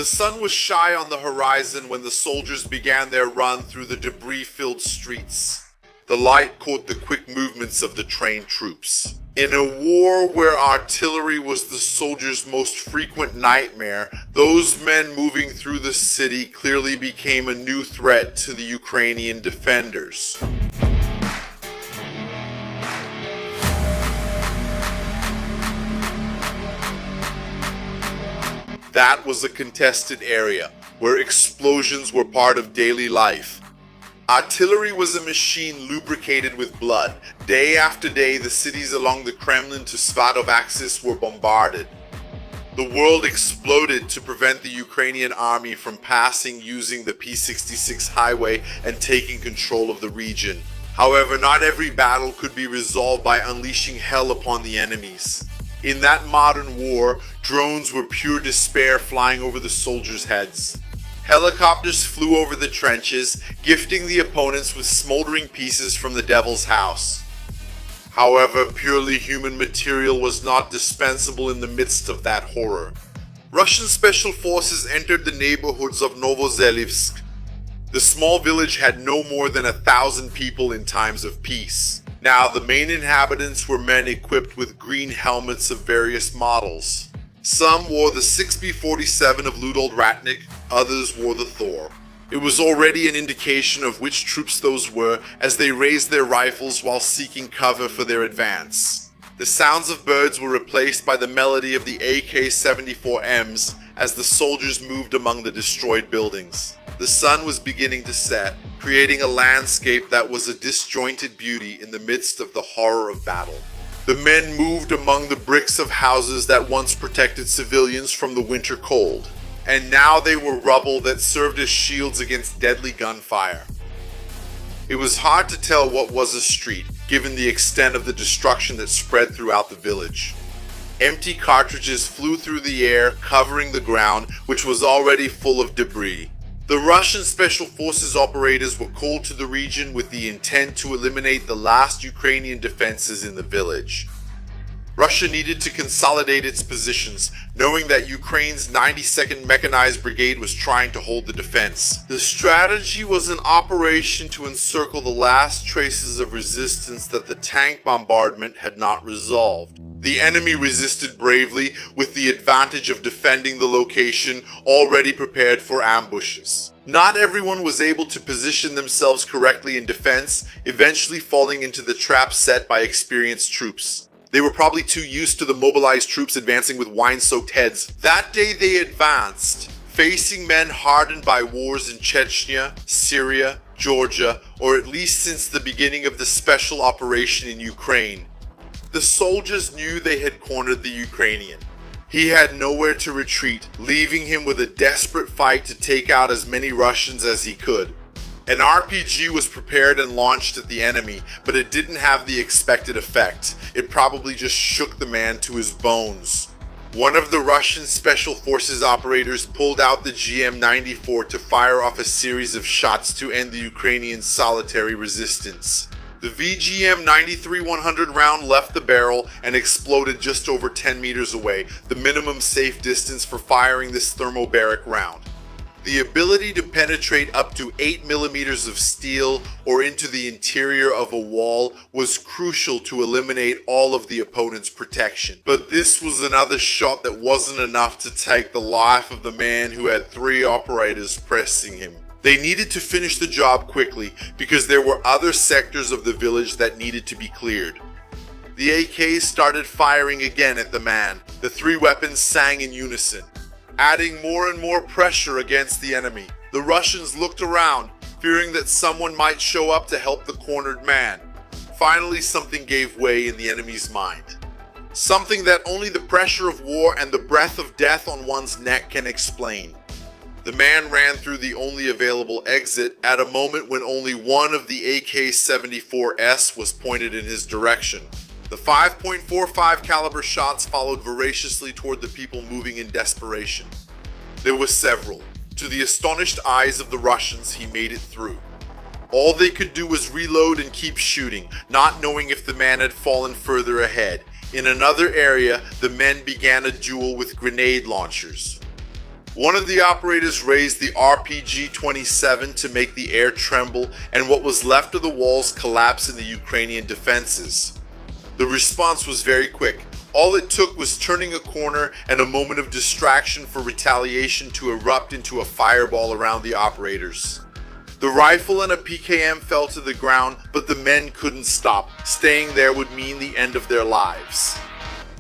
The sun was shy on the horizon when the soldiers began their run through the debris-filled streets. The light caught the quick movements of the trained troops. In a war where artillery was the soldiers' most frequent nightmare, those men moving through the city clearly became a new threat to the Ukrainian defenders. That was a contested area, where explosions were part of daily life. Artillery was a machine lubricated with blood. Day after day, the cities along the Kremlin to Svatov axis were bombarded. The world exploded to prevent the Ukrainian army from passing using the P-66 highway and taking control of the region. However, not every battle could be resolved by unleashing hell upon the enemies. In that modern war, drones were pure despair flying over the soldiers' heads. Helicopters flew over the trenches, gifting the opponents with smoldering pieces from the devil's house. However, purely human material was not dispensable in the midst of that horror. Russian special forces entered the neighborhoods of Novoselivske. The small village had no more than 1,000 people in times of peace. Now, the main inhabitants were men equipped with green helmets of various models. Some wore the 6B-47 of Ludold Ratnik, others wore the Thor. It was already an indication of which troops those were as they raised their rifles while seeking cover for their advance. The sounds of birds were replaced by the melody of the AK-74Ms as the soldiers moved among the destroyed buildings. The sun was beginning to set, creating a landscape that was a disjointed beauty in the midst of the horror of battle. The men moved among the bricks of houses that once protected civilians from the winter cold, and now they were rubble that served as shields against deadly gunfire. It was hard to tell what was a street, given the extent of the destruction that spread throughout the village. Empty cartridges flew through the air, covering the ground, which was already full of debris. The Russian Special Forces operators were called to the region with the intent to eliminate the last Ukrainian defenses in the village. Russia needed to consolidate its positions, knowing that Ukraine's 92nd Mechanized Brigade was trying to hold the defense. The strategy was an operation to encircle the last traces of resistance that the tank bombardment had not resolved. The enemy resisted bravely, with the advantage of defending the location already prepared for ambushes. Not everyone was able to position themselves correctly in defense, eventually falling into the trap set by experienced troops. They were probably too used to the mobilized troops advancing with wine-soaked heads. That day they advanced, facing men hardened by wars in Chechnya, Syria, Georgia, or at least since the beginning of the special operation in Ukraine. The soldiers knew they had cornered the Ukrainian. He had nowhere to retreat, leaving him with a desperate fight to take out as many Russians as he could. An RPG was prepared and launched at the enemy, but it didn't have the expected effect. It probably just shook the man to his bones. One of the Russian Special Forces operators pulled out the GM-94 to fire off a series of shots to end the Ukrainian solitary resistance. The VGM-93-100 round left the barrel and exploded just over 10 meters away, the minimum safe distance for firing this thermobaric round. The ability to penetrate up to 8 millimeters of steel or into the interior of a wall was crucial to eliminate all of the opponent's protection. But this was another shot that wasn't enough to take the life of the man who had 3 operators pressing him. They needed to finish the job quickly because there were other sectors of the village that needed to be cleared. The AKs started firing again at the man. The 3 weapons sang in unison, adding more and more pressure against the enemy. The Russians looked around, fearing that someone might show up to help the cornered man. Finally, something gave way in the enemy's mind. Something that only the pressure of war and the breath of death on one's neck can explain. The man ran through the only available exit at a moment when only one of the AK-74S was pointed in his direction. The 5.45 caliber shots followed voraciously toward the people moving in desperation. There were several. To the astonished eyes of the Russians, he made it through. All they could do was reload and keep shooting, not knowing if the man had fallen further ahead. In another area, the men began a duel with grenade launchers. One of the operators raised the RPG-27 to make the air tremble, and what was left of the walls collapse in the Ukrainian defenses. The response was very quick. All it took was turning a corner and a moment of distraction for retaliation to erupt into a fireball around the operators. The rifle and a PKM fell to the ground, but the men couldn't stop. Staying there would mean the end of their lives.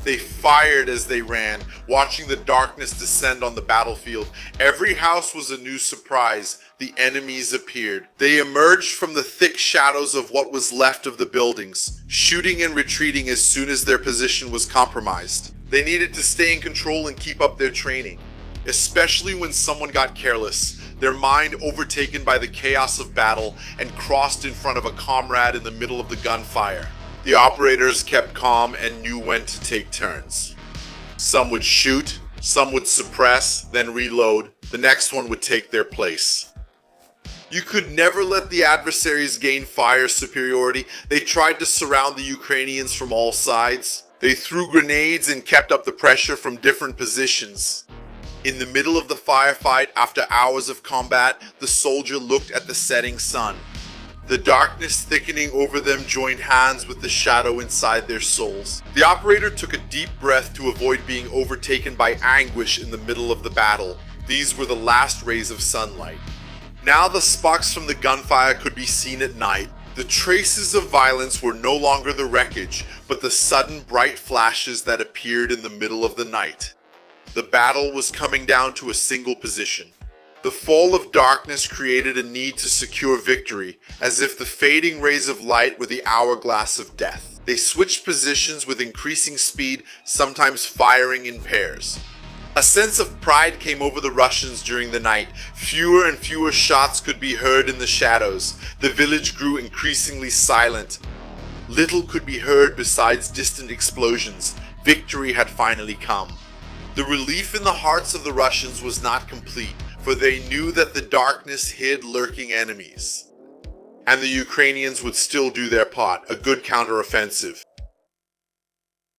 They fired as they ran, watching the darkness descend on the battlefield. Every house was a new surprise. The enemies appeared. They emerged from the thick shadows of what was left of the buildings, shooting and retreating as soon as their position was compromised. They needed to stay in control and keep up their training, especially when someone got careless, their mind overtaken by the chaos of battle and crossed in front of a comrade in the middle of the gunfire. The operators kept calm and knew when to take turns. Some would shoot, some would suppress, then reload. The next one would take their place. You could never let the adversaries gain fire superiority. They tried to surround the Ukrainians from all sides. They threw grenades and kept up the pressure from different positions. In the middle of the firefight, after hours of combat, the soldier looked at the setting sun. The darkness thickening over them joined hands with the shadow inside their souls. The operator took a deep breath to avoid being overtaken by anguish in the middle of the battle. These were the last rays of sunlight. Now the sparks from the gunfire could be seen at night. The traces of violence were no longer the wreckage, but the sudden bright flashes that appeared in the middle of the night. The battle was coming down to a single position. The fall of darkness created a need to secure victory, as if the fading rays of light were the hourglass of death. They switched positions with increasing speed, sometimes firing in pairs. A sense of pride came over the Russians during the night. Fewer and fewer shots could be heard in the shadows. The village grew increasingly silent. Little could be heard besides distant explosions. Victory had finally come. The relief in the hearts of the Russians was not complete, for they knew that the darkness hid lurking enemies. And the Ukrainians would still do their part, a good counteroffensive.